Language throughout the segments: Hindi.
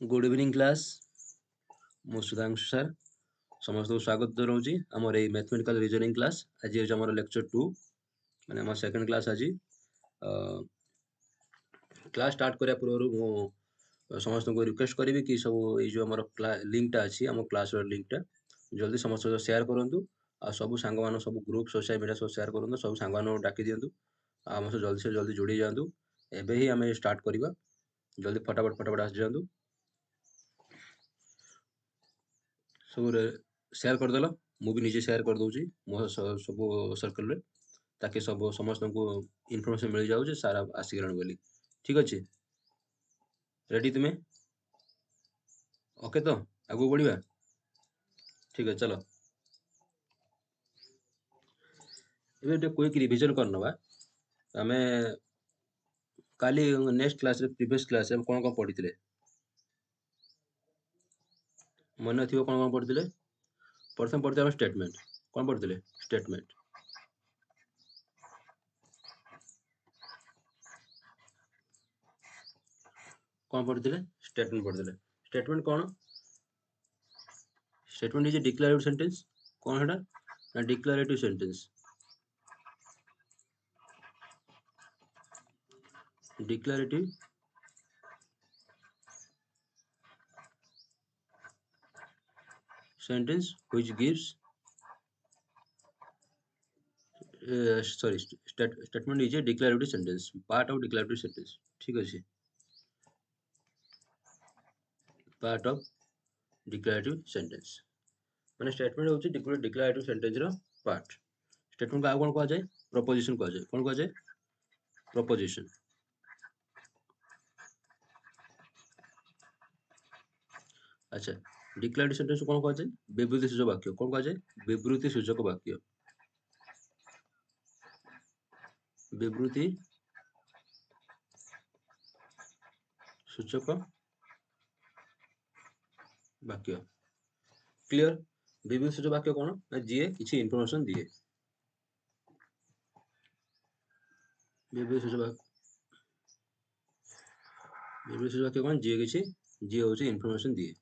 गुड इवनिंग क्लास मु सुधांशु सर समस्त को स्वागत रोची आमर ये मैथमेटिकल रीजनिंग क्लास आज हूँ आम लेक्चर 2 माने आम सेकंड क्लास आज क्लास स्टार्ट करिया पूर्व मु समस्त को रिक्वेस्ट करी कि सब ये जो आम लिंक टा अच्छी आम क्लास लिंक टा जल्दी समस्त शेयर करूँ आ सब सांग मान सब ग्रुप सोशल मीडिया सब शेयर करूँ सब सांग मान डाकी दिंतु आम जल्दी से जल्दी जोड़ी जातु एबे ही आम स्टार्ट करवा जल्दी फटाफट आस जातु सब शेयर करदेल मु भी निजे शेयर कर दूची मो सब सर्कल रे ताकि सब समस्त को इनफॉरमेशन मिल जाऊ सारा आसिगलान बोली ठीक अच्छे रेडी तुम्हें ओके तो आगू बढ़िया ठीक है चलो ये क्विक रिविजन करनवा आम काली नेक्स्ट क्लास रे प्रीवियस क्लास रे कौन कौन पढ़ी मन थी कौन कौन पढ़ी प्रथम पढ़ते स्टेटमेंट कौन पढ़ते स्टेटमेंट कौन पढ़ते स्टेटमेंट कौन स्टेटमेंट इज डिक्लेरेटिव सेंटेंस कौन है ना declarative sentence declarative sentence which gives statement is a declarative sentence part of declarative sentence ठीक अच्छे part of declarative sentence माने स्टेटमेंट होची डिक्लेरेटिव सेंटेंस रो पार्ट स्टेटमेंट को आ कोन कह जाय प्रपोजिशन कह जाय कोन कह जाय प्रपोजिशन अच्छा डिक्लेरेटिव सेंटेंस को कौन कह जाय विवृत्ति सूचक वाक्य कौन कह जाय विवृत्ति सूचक वाक्य विवृत्ति सूचक वाक्य क्लियर विवृत्ति सूचक वाक्य कौन ना जी किसी इनफॉरमेशन दिए विवृत्ति सूचक वाक्य कौन जी किसी जी होची इनफॉरमेशन दिए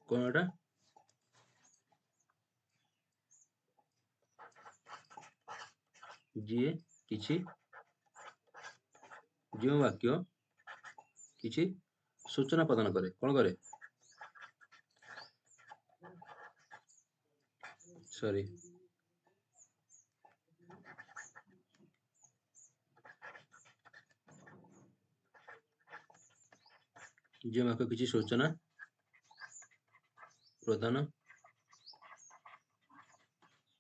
कौन एटा जी किसी जो वाक्य किसी सूचना प्रदान करे कौन करे सॉरी जो वाक्य किसी सूचना प्रदान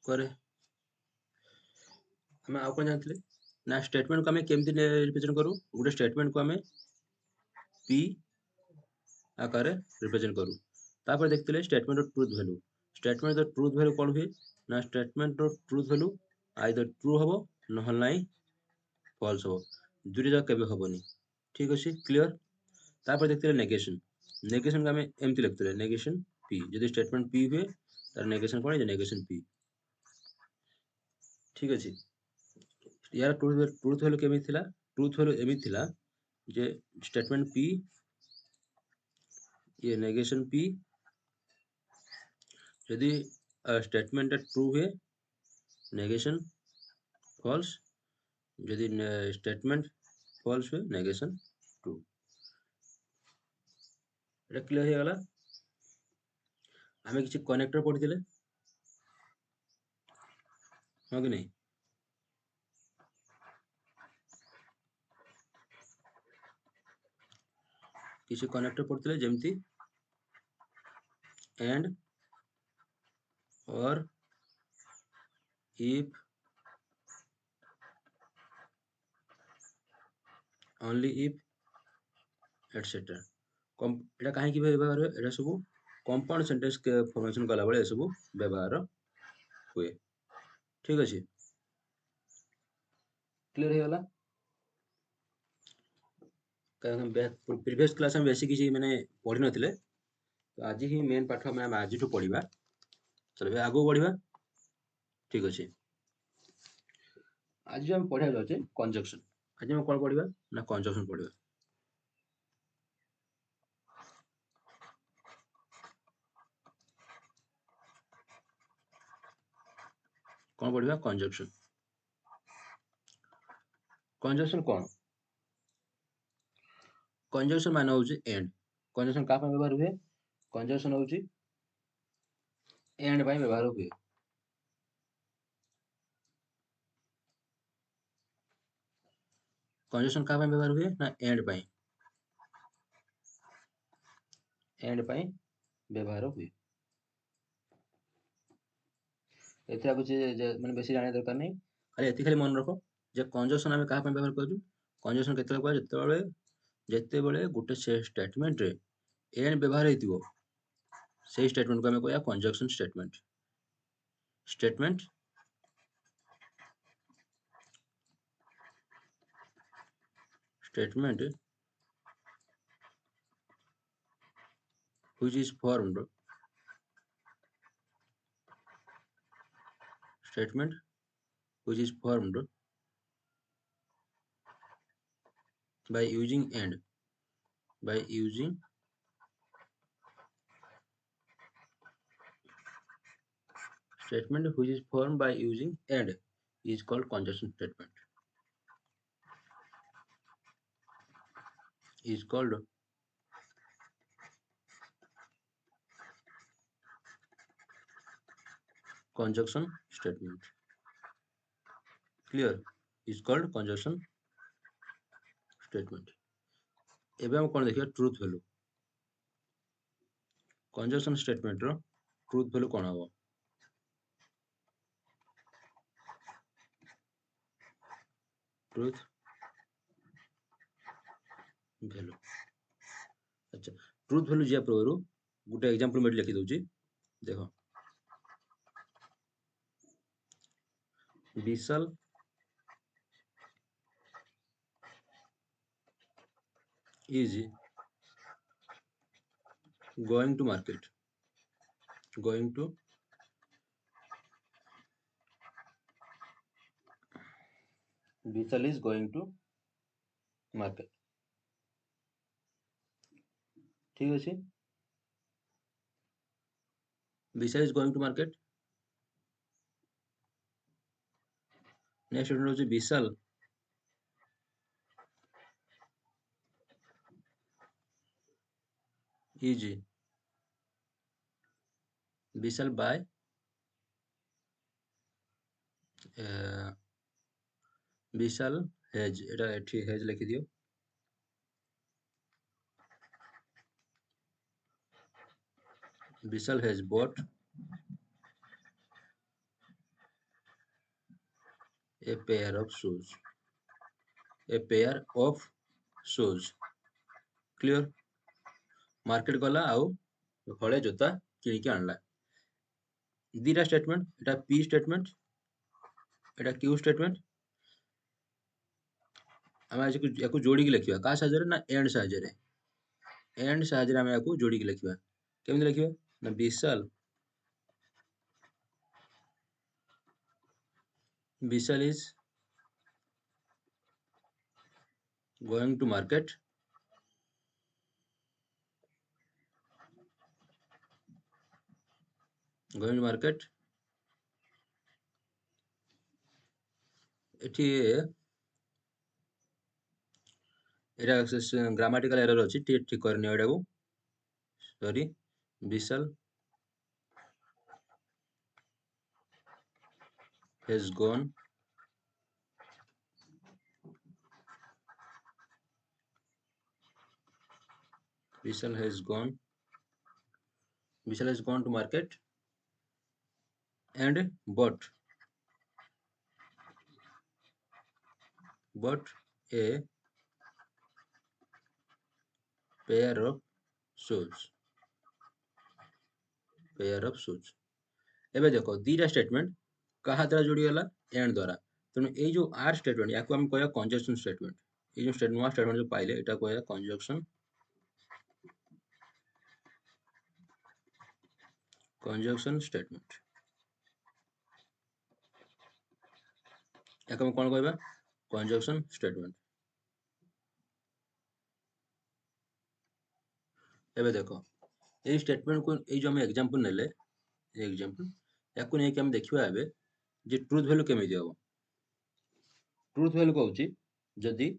करे हमें आउ कौन जानते ना स्टेटमेंट को हमें केमती रिप्रेजेंट करूँ गोटे स्टेटमेंट को हमें पी आकार रिप्रेजेंट करूँ तापर देखते statement truth value statement truth value कौन हुए ना statement truth value either true हम ना नहीं फॉल्स हम दुईटा जाक केबे हबनी ठीक अच्छे क्लियर तापर देखते नेगेशन नेगेशन को हमें एमती लिखते नेगेशन पी जदि स्टेटमेंट पी हुए तार नेगेशन कौन नेगेशन पी ठीक अच्छे यार ट्रुथ वैल्यू केमी थिला ट्रुथ वैल्यू एमी थिला जे स्टेटमेंट पी ये नेगेशन पी यदि स्टेटमेंट ट्रू हुए नेगेशन फॉल्स यदि स्टेटमेंट फॉल्स हुए नेगेशन ट्रू एटा क्लियर हो गला आमे किछि कनेक्टर पढ़िथिले हां कि नहीं किसी कनेक्टर पढ़ते जमती एंड और इफ ओनली इफ एटसेट्रा एटा काहे की व्यवहार एटा सब कंपाउंड सेंटेंस के फॉर्मेशन कला बळे सब व्यवहार हुए ठीक अछि क्लियर हो गला प्रीवियस क्लास में बेसी किसी माने पढ़ी नथिले तो आज ही मेन पाठ में आज पढ़ा चलो आगू बढ़ा ठीक अच्छे आज हम पढ़ा जाचे कंजक्शन आज हम कौन पढ़ा ना कंजक्शन पढ़ा कौन पढ़िबा कंजक्शन। कंजक्शन कौन? कंजक्शन माने होची एंड। कंजक्शन का व्यवहार हुए? कंजक्शन होची एंड व्यवहार हुए। कंजक्शन का व्यवहार हुए ना एंड व्यवहार हुए। एथिरा कुछ माने बेसी जाने दरकार नहीं, खाली एति खाली मन रखो जे कंजक्शन आमे का व्यवहार करू। कंजक्शन केते कहबा जेतेबेले गोटे स्टेटमेंट रे एंड व्यवहार हेतिबो से स्टेटमेंट को आमे कहया conjunction statement. Statement which is formed by using and statement which is formed by using and is called conjunction statement. Is called conjunction statement. Clear? Is called conjunction statement. एबे हम कोन देखिया ट्रुथ वैल्यू। कंजक्शन स्टेटमेंट रो ट्रुथ वैल्यू कोन हबो? Truth value. अच्छा, ट्रुथ वैल्यू जे पूर्व गोटे एग्जांपल में लिखि दउची देखो। विशाल is going to market. Vishal is going to market. ठीक अछि। Vishal is going to market. Next statement होची Vishal is Vishal buy Vishal has, एटा एठी हैज लिखि दियो। Vishal has bought a pair of shoes. Clear? Market गला आउ हळे जोता किनिके आणला। दीटा स्टेटमेंट, एटा पी स्टेटमेंट, एटा क्यू स्टेटमेंट। आमे आज याकू जोड़ी के लिखिबा का साहाय्य ना एंड साहाय्य रे। एंड साहाय्य रे आमे याकू जोड़ी के लिखिबा। केमिति लिखिबा ना विशाल is going to market. एठी एटा ग्रामेटिकल एरर अछि, ठीक करनी एटा को। Sorry, Vishal has gone to market and bought a pair of shoes. एबे देखो दीटा स्टेटमेंट कहा द्वारा जोड़ी गला एंड द्वारा। तेणु ए जो आर स्टेटमेंट याको हम कहया कंजक्शन स्टेटमेंट। ए जो स्टेटमेंट जो पाइले एटा कहया कंजक्शन स्टेटमेंट। याको हम कोन कहबा कंजक्शन स्टेटमेंट। एबे देखो ए स्टेटमेंट को ए जो हम एग्जांपल नेले एग्जांपल याको नै कि हम देखिबा एबे जे ट्रुथ वैल्यू केमिति हबो ट्रुथ वैल्यू कहूची जदि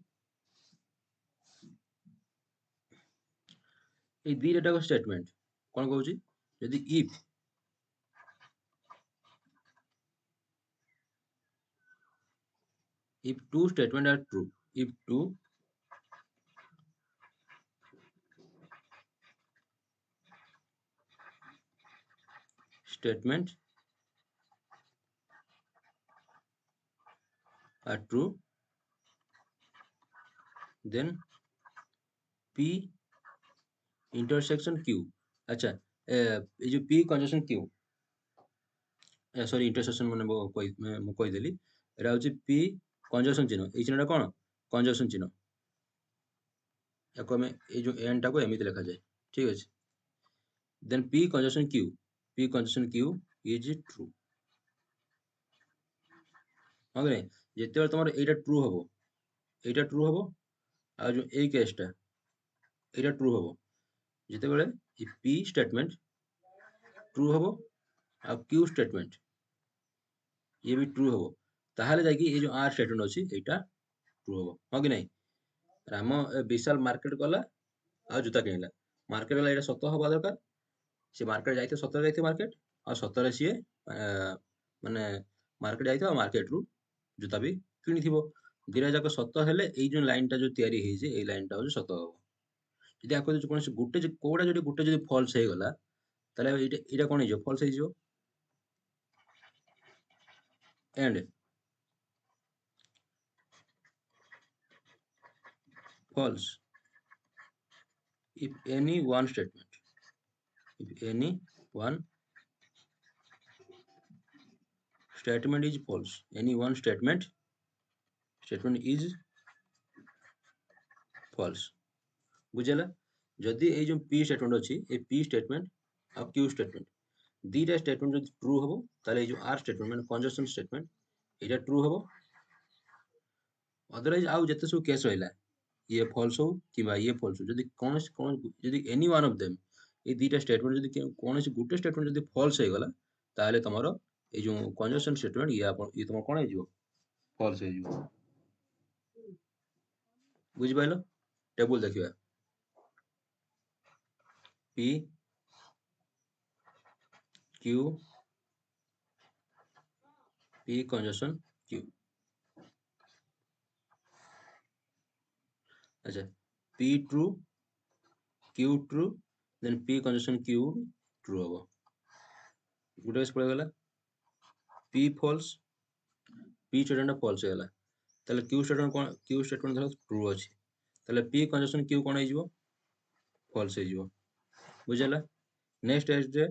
ए दी डेटा को स्टेटमेंट कोन कहूची जदि if two statement are true if two statement are true then p intersection q अच्छा ये जो p conjunction q sorry intersection माने मु कहि देली एरा होची p conjunction चिन्ह ए चिन्हटा कोन conjunction चिन्ह याको हमें ए जो n टा को एमिति लिखा जाए ठीक अछि then p conjunction q is true okay जेते तमर एटा ट्रू हबो आ जो ए केसटा एटा ट्रू हबो जेते बेले ई p स्टेटमेंट ट्रू हबो आ q स्टेटमेंट ये भी ट्रू हबो ताहाले जाकी ये जो r स्टेटमेंट अछि एटा ट्रू हबो हो कि नहीं राम विशाल मार्केट गला आ जूता किनला मार्केट गला एटा सत हबा दरकार से मार्केट जाइते सतरे जाइते मार्केट आ सतरे सी माने मार्केट जाइते मार्केट रु जूता भी किनिथिबो दिरा जाक सत हेले एई जो लाइन टा जो तयारी हेई जे एई लाइन टा हो सत हबो यदि आको जो कोनसे गुटे कोडा जदि गुटे जदि फॉल्स हे गला ताले एटा कोन हे जो फॉल्स हे जो and false if any one statement is false any one statement is false बुझेला जदि ए जो p स्टेटमेंट अछि ए p स्टेटमेंट आ q स्टेटमेंट दीटा स्टेटमेंट जदि ट्रू हबो ताले ए जो r स्टेटमेंट माने कंजक्शन स्टेटमेंट एटा ट्रू हबो अदरवाइज आउ जते सब केस रहला ये फॉल्स हो किबा ये फॉल्स हो जदि कोन जदि एनी वन ऑफ देम ए दीटा स्टेटमेंट जदि कोनसी गुटे स्टेटमेंट जदि फॉल्स हे गला ताले तमरो ए जो कंजक्शन स्टेटमेंट ये तमरो कोन हे जो फॉल्स हे जो बुझि पाइलो टेबल देखिबा p q p conjunction q अच्छा p true q true then p conjunction q true हबो गुटे पड़े गला p false p statement false हे गला ताले q स्टेटमेंट धर ट्रू अछि ताले p conjunction q कोन हे जिवो false हे जिवो बुझला नेक्स्ट एज जे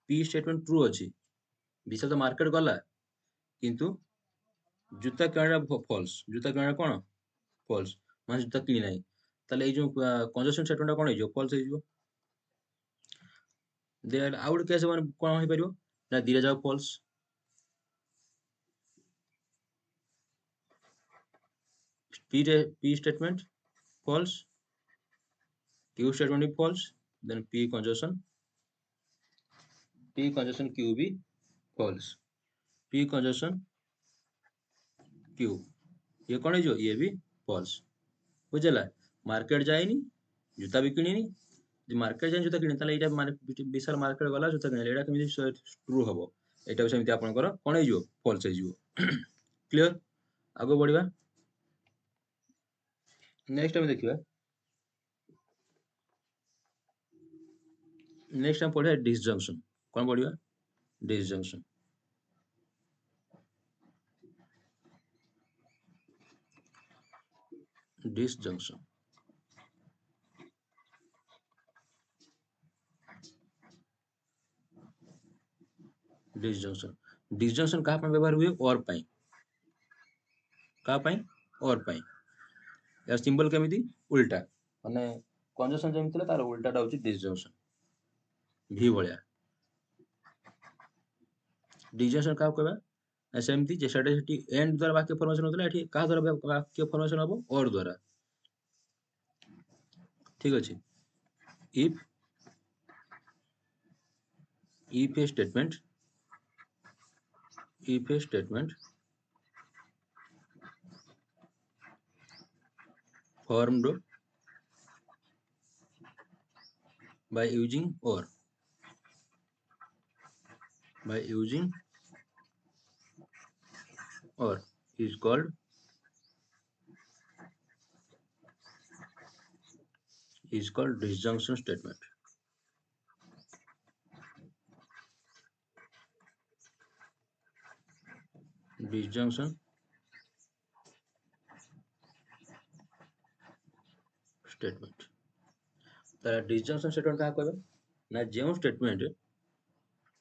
p स्टेटमेंट ट्रू अछि विशा तो मार्केट गला किंतु जूता किणा फॉल्स जूता किणा कोन फॉल्स माने जूता किनि नाही ताले ए जो कंजक्शन स्टेटमेंट कोन हे जो फॉल्स हे जिवो देयर आउट केस माने कोन हे परिबो ना दिरा जाव false p statement false q statement is false then p conjunction q भी false p conjunction q ये कौन है जो ये भी false बुझला मार्केट जाइनी जूता भी किनिनी जे मार्केट जाइनी जूता किनि ताले एटा माने विशाल मार्केट गला जूता किनि एटा केमि ट्रू हबो एटा भी सेमति आपनकर कोन हे जो false हे जो क्लियर आगो बढ़िबा नेक्स्ट हम देखिबा नेक्स्ट हम पढ़िया डिसजंक्शन कौन पढ़िया डिसजंक्शन डिसजंक्शन डिसजंक्शन डिसजंक्शन कहा पे व्यवहार हुए और पाई कहा पाई और पाई या सिंबल केमिति उल्टा माने कंजक्शन जेमिति तार उल्टाटा होची डिसजंक्शन भी भलिया डिसजंक्शन का कहबा सेमति जे सेटा सेठी एंड द्वारा वाक्य फॉर्मेशन होतला एठी कहा द्वारा वाक्य फॉर्मेशन हबो और द्वारा ठीक अछि if a statement if a statement formed by using or is called disjunction statement. Disjunction statement तार disjunction statement क्या कहबे ना जो स्टेटमेंट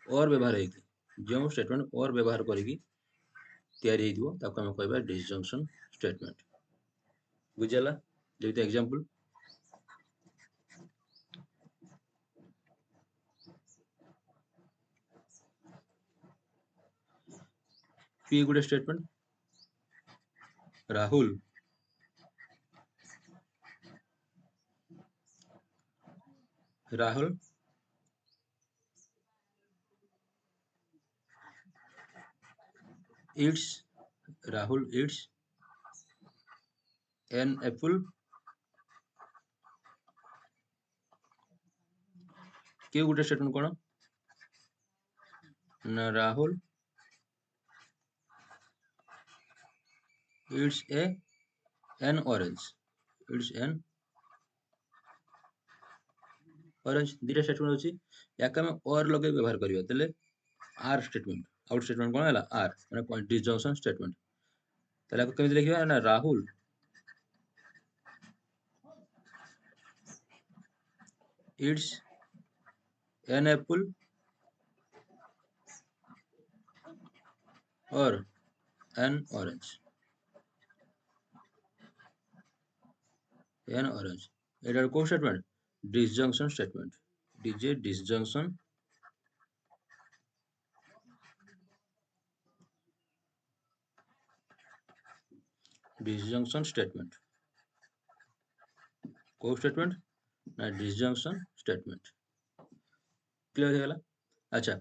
और व्यवहार होगी जो स्टेटमेंट और व्यवहार करिकी तैयारी हेइदिबो ताको हम कहबा disjunction statement बुझला जेते एग्जांपल पी गुडे statement Rahul eats an apple के गुडे स्टेटमेंट कोन ना राहुल eats an orange दुटा स्टेटमेंट अछि याका हम और लगे व्यवहार करियो तले आर स्टेटमेंट आउट स्टेटमेंट कोन हला आर माने डिसजंक्शन स्टेटमेंट तले को केमिति लिखिबा ना Rahul eats an apple or an orange एटा को statement disjunction statement DJ disjunction statement को स्टेटमेंट ना डिसजंक्शन स्टेटमेंट क्लियर हो गला अच्छा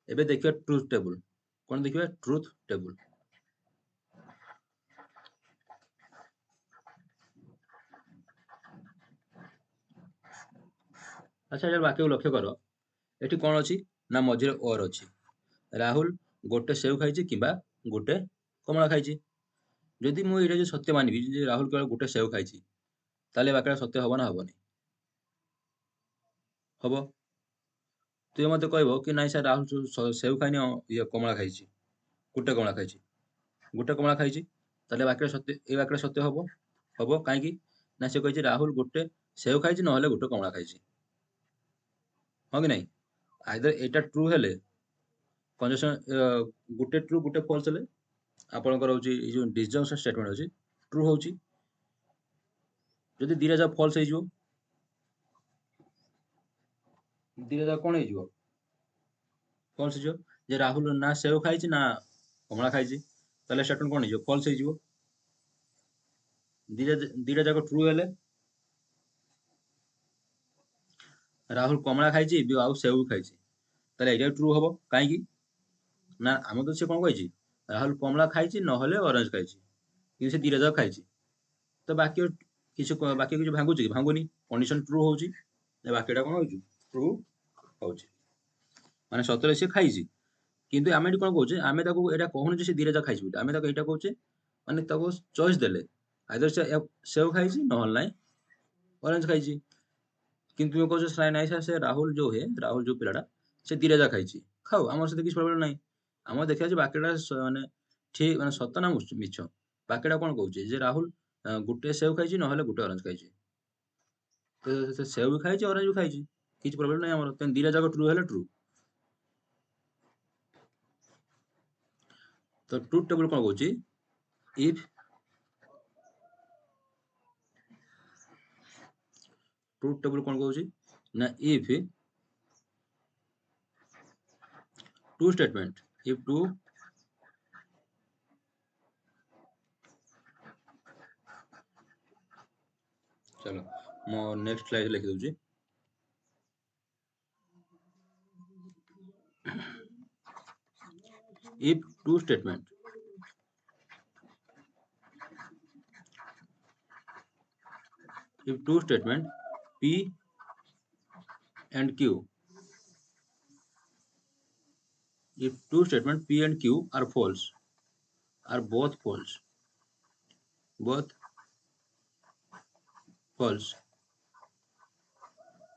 एबे देखियो ट्रुथ टेबल कोन देखियो ट्रुथ टेबल अच्छा यार वाक्य लक्ष्य करो एठी कोन अछि ना मझिरे और अछि राहुल गोटे सेव खाइछि किबा गोटे कमला खाइछि जदि मु एटा जे सत्य मानिबी जे राहुल केवल गोटे सेव खाइछि ताले वाक्यटा सत्य हबो ना हबोनी हबो तुई मते कहबो कि नाइ सर राहुल सेव खाइनी ये कमला खाइछि गोटे कमला खाइछि ताले वाक्य सत्य ए वाक्य सत्य हबो काहे कि ना से कहिछि राहुल गोटे सेव खाइछि नहले गोटे कमला खाइछि हो कि नहीं आइदर एटा ट्रू हेले कंजक्शन गोटे ट्रू गोटे फॉल्स हेले आपनकर होची ए जो डिसजंक्शन स्टेटमेंट होची ट्रू होची जदि दिरा जा फॉल्स हे जो दिरा जा कोन हे जो फॉल्स जो जे राहुल ना सेव खाइछि ना कमला खाइछि ताले स्टेटमेंट कोन हे जो फॉल्स हे जो दिरा जाको ट्रू हेले राहुल कमला खाइछि भी आउ सेव भी खाइछि ताले एटा ट्रू हबो काहे कि ना हम तो से कोन कहिछि राहुल कमला खाइछि नहले ऑरेंज खाइछि कि से दिरा जा खाइछि तो बाकी किछु भांगुछि कि भांगुनी कंडीशन ट्रू होउछि ए बाकीटा कोन होउछि ट्रू होउछि माने सतरे से खाइछि किंतु आमे एठी कोन कहउछे आमे ताको एटा कहउनी जे से दिरा जा खाइछि आमे ताको एटा कहउछे माने ताको चॉइस देले आइदर से सेव खाइछि नहले नाही ऑरेंज खाइछि किंतु तुम कहउछे साइ नाइ से राहुल जो पिलाटा से दिरा जा खाइछि खाउ हमर से किछु प्रॉब्लम नाही हम देखिया जे बाकीटा माने ठीक माने सत ना मिछ बाकीटा कोन कहउछे जे राहुल गुटे सेव खाइछि नहले गुटे ऑरेंज खाइछि तो से सेव भी खाइछि ऑरेंज भी खाइछि किछु प्रॉब्लम नाही हमर तेन दिरा जाको ट्रू हेले ट्रू तो ट्रुथ टेबल कोन कहउछि इफ ट्रुथ टेबल कोन कहउछि ना if two statement if two चलो मो नेक्स्ट स्लाइड लिखि दउछि if two statement P and Q, if two statement P and Q are false, are both false,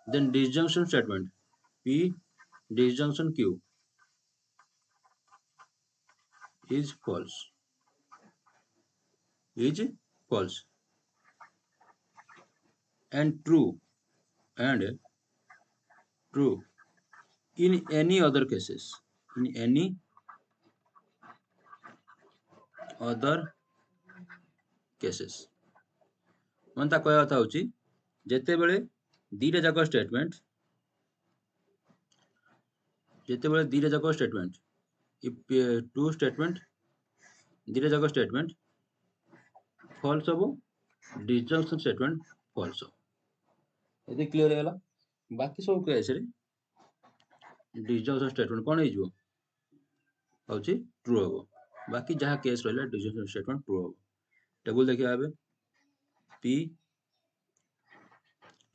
then disjunction statement P disjunction Q is false, and true in any other cases, ମାନେ ତା କହିବା କଥା ହଉଛି ଯେତେବେଳେ ଦିଟା ଯାକ statement if two statement ଦିଟା ଯାକ statement false ହବ, disjunction statement false ହବ। ଏତେ କ୍ଲିୟର ହେଇଗଲା। ବାକି ସବୁ କେସରେ disjunction statement କଣ ହେଇଯିବ, ହଉଛି true ହବ। ବାକି ଯାହା କେସ୍ ରହିଲା disjunction statement true ହବ। ଟେବୁଲ ଦେଖିବା ଏବେ P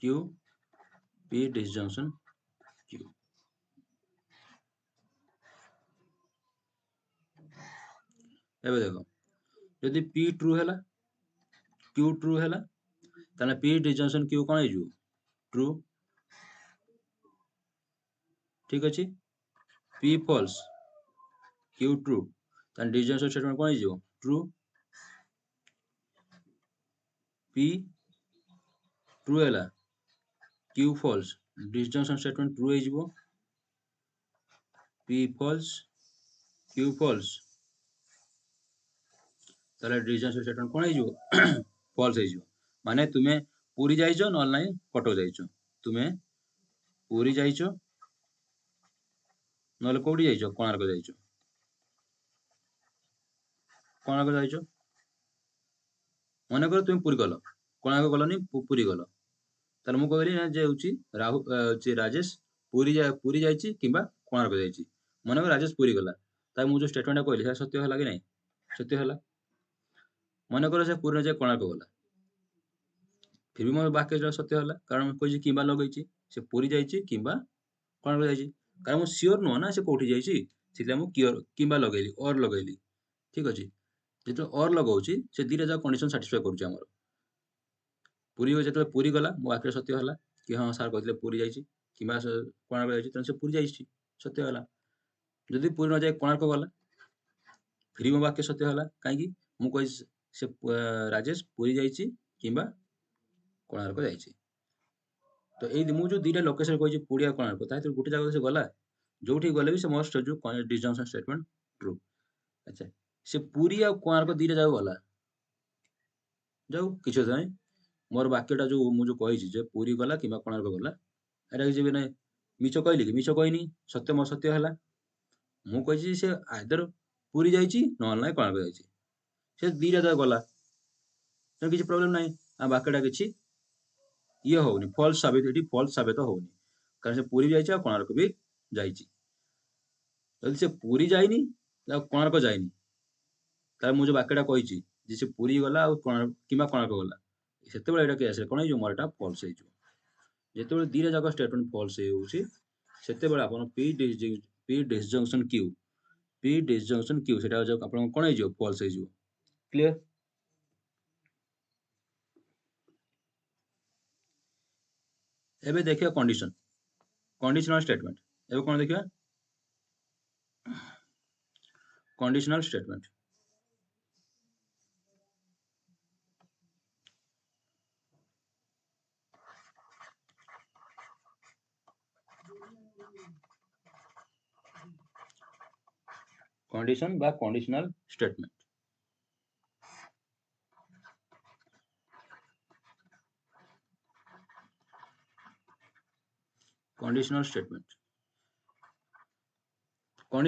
Q P disjunction Q। ଏବେ ଦେଖ ଯଦି P true ହେଲା Q true ହେଲା ତାହେଲେ P disjunction Q କଣ ହେଇଯିବ, true। ठीक ଅଛି। P false Q true ତାହେଲେ disjunction statement କଣ ହେଇଯିବ, true। P true ହେଲା Q false disjunction statement true ହେଇଯିବ। P false Q false ତାହେଲେ disjunction statement କଣ ହେଇଯିବ, false ହେଇଯିବ। ମାନେ ତୁମେ ପୁରୀ ଯାଇଛ ନହେଲେ ନାହିଁ କଟକ ଯାଇଛ, ତୁମେ ପୁରୀ ଯାଇଛ ନହେଲେ କୋଉଠି ଯାଇଛ, କୋଣାର୍କ ଯାଇଛ, ମନେକର ତୁମେ ପୁରୀ ଗଲ, କୋଣାର୍କ ଗଲନି ପୁରୀ ଗଲ, ତାହେଲେ ମୁଁ କହିଲି ନା ଯେ ହଉଛି ରାଜେଶ ପୁରୀ ଯାଇଛି କିମ୍ବା କୋଣାର୍କ ଯାଇଛି। ମନେକର ରାଜେଶ ପୁରୀ ଗଲା, ତାହେଲେ ମୁଁ ଯୋଉ ଷ୍ଟେଟମେଣ୍ଟଟା କହିଲି ସେଟା ସତ୍ୟ ହେଲା କି ନାହିଁ, ସତ୍ୟ ହେଲା। ମନେକର ସେ ପୁରୀ ନ ଯାଇ କୋଣାର୍କ ଗଲା, ଫିର ବି ମୋ ବାକ୍ୟଟା ସତ୍ୟ ହେଲା, କାରଣ ମୁଁ କହିଛି କିମ୍ବା ଲଗେଇଛି, ସେ ପୁରୀ ଯାଇଛି କିମ୍ବା କୋଣାର୍କ ଯାଇଛି। କାରଣ ମୁଁ ସିଓର ନୁହଁ ନା ସେ କୋଉଠି ଯାଇଛି, ସେଥିପାଇଁ ମୁଁ କିମ୍ବା ଲଗେଇଲି, ଅର୍ ଲଗେଇଲି। ଠିକ ଅଛି। ଯେତେବେଳେ ଅର୍ ଲଗାଉଛି ସେ ଦିଟା ଯାକ କଣ୍ଡିସନ ସାଟିସ୍ଫାଏ କରୁଛି ଆମର। ଯେତେବେଳେ ପୁରୀ ଗଲା ମୋ ବାକ୍ୟ ସତ୍ୟ ହେଲା କି ହଁ ସାର୍ କହିଥିଲେ ପୁରୀ ଯାଇଛି କିମ୍ବା କୋଣାର୍କ ଯାଇଛି, ତେଣୁ ସେ ପୁରୀ ଯାଇଛି, ସତ୍ୟ ହେଲା। ଯଦି ପୁରୀ ନ ଯାଇ କୋଣାର୍କ ଗଲା ଫିର ମୋ ବାକ୍ୟ ସତ୍ୟ ହେଲା, କାହିଁକି ମୁଁ କହିଛି ସେ ରାଜେଶ ପୁରୀ ଯାଇଛି କିମ୍ବା କୋଣାର୍କ ଯାଇଛି। ତ ଏଇ ମୁଁ ଯୋଉ ଦିଟା ଲୋକେସନ କହିଛି ପୁରୀ ଆଉ କୋଣାର୍କ, ତା ଭିତରୁ ଗୋଟେ ଜାଗାକୁ ସେ ଗଲା, ଯୋଉଠି ଗଲେ ବି ସେ ମଷ୍ଟ ଯୋଉ disjunction statement true। ଆଚ୍ଛା ସେ ପୁରୀ ଆଉ କୋଣାର୍କ ଦିଟା ଜାଗାକୁ ଗଲା, ଯାଉ କିଛି କଥା ନାହିଁ। ମୋର ବାକ୍ୟଟା ଯୋଉ ମୁଁ ଯୋଉ କହିଛି ଯେ ପୁରୀ ଗଲା କିମ୍ବା କୋଣାର୍କ ଗଲା, ଏଇଟା କିଛି ବି ନାହିଁ, ମିଛ କହିଲି କି, ମିଛ କହିନି, ସତ୍ୟ ମୋ ସତ୍ୟ ହେଲା। ମୁଁ କହିଛି ସେ ଆଇଦର ପୁରୀ ଯାଇଛି ନହେଲେ ନାହିଁ କୋଣାର୍କ ଯାଇଛି, ସେ ଦିଟା ଜାଗା ଗଲା, ତେଣୁ କିଛି ପ୍ରୋବ୍ଲେମ ନାହିଁ। ଆମ ବାକ୍ୟଟା କିଛି ଇଏ ହଉନି, ଫଲ୍ସ ସାବ୍ୟତ ହଉନି, କାରଣ ସେ ପୁରୀ ଯାଇଛି ଆଉ କୋଣାର୍କ ବି ଯାଇଛି। ଯଦି ସେ ପୁରୀ ଯାଇନି ଆଉ କୋଣାର୍କ ଯାଇନି, ତାହେଲେ ମୁଁ ଯୋଉ ବାକ୍ୟଟା କହିଛି ଯେ ସେ ପୁରୀ ଗଲା ଆଉ କିମ୍ବା କୋଣାର୍କ ଗଲା, ସେତେବେଳେ ଏଇଟା କେସ୍ କଣ ହେଇଯିବ, ମୋର ଏଟା ଫଲ୍ସ ହେଇଯିବ। ଯେତେବେଳେ ଦିଟା ଯାକ ଷ୍ଟେଟମେଣ୍ଟ ଫଲ୍ସ ହେଇଯାଉଛି ସେତେବେଳେ ଆପଣ P disjunction Q ସେଟା ଆପଣଙ୍କ କଣ ହେଇଯିବ, ଫଲ୍ସ ହେଇଯିବ। କ୍ଲିୟର। ଏବେ ଦେଖିବା କଣ୍ଡିଶନାଲ ଷ୍ଟେଟମେଣ୍ଟ। ଏବେ କଣ ଦେଖିବା, କଣ୍ଡିଶନାଲ ଷ୍ଟେଟମେଣ୍ଟ। कंडीशन बा कंडीशनल स्टेटमेंट। कंडीशनल स्टेटमेंट कौन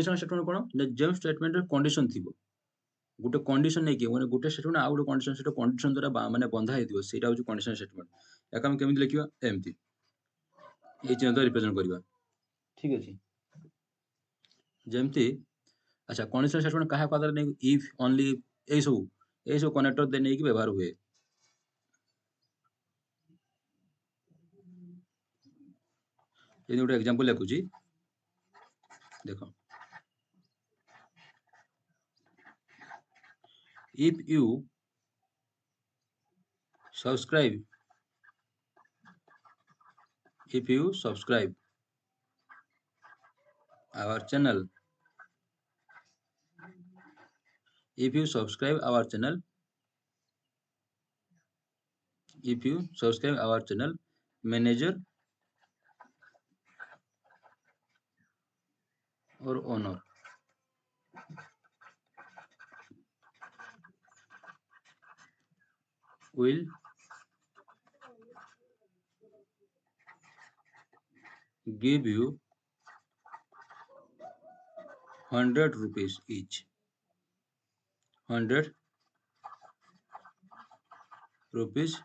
जो स्टेटमेंट कंडीशन थी, गोटे कंडीशन नहीं कि माने गोटे स्टेटमेंट आ गोटे कंडीशन से कंडीशन द्वारा माने बंधा हेतिबो, सेटा होची कंडीशनल स्टेटमेंट। याक हम केमिति लिखिबा, एमती ए चिन्ह रिप्रेजेंट करबा। ठीक अछि, जेमती अच्छा कंडीशनल स्टेटमेंट कहा आधार नहीं इफ ओनली यही सब कनेक्टर दे नहीं व्यवहार हुए। ये गोटे एग्जांपल लिखुची देखो if you subscribe our channel if you subscribe our channel manager or owner will give you 100 rupees each 100 rupees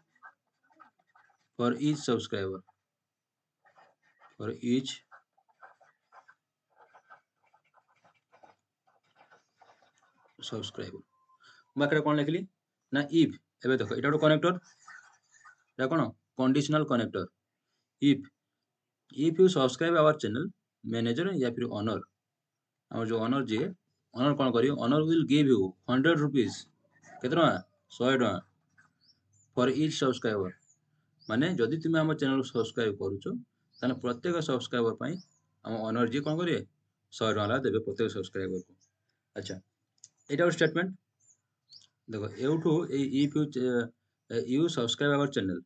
for each subscriber for each subscriber मैं कौन लिखली ना if एबे देखो एटा गोटे कनेक्टर एटा कोन conditional connector if you subscribe our channel manager या फिर ओनर और जो ओनर जे ओनर कौन करियो owner will give you 100 rupees केते टका 100 टका फॉर ईच सब्सक्राइबर माने जदि तुम आम चैनल सब्सक्राइब करूचो ताने प्रत्येक सब्सक्राइबर पई आम ओनर जी कौन करिए 100 टका देबे प्रत्येक सब्सक्राइबर को। अच्छा एटा और स्टेटमेंट देखो एउठू if you subscribe our channel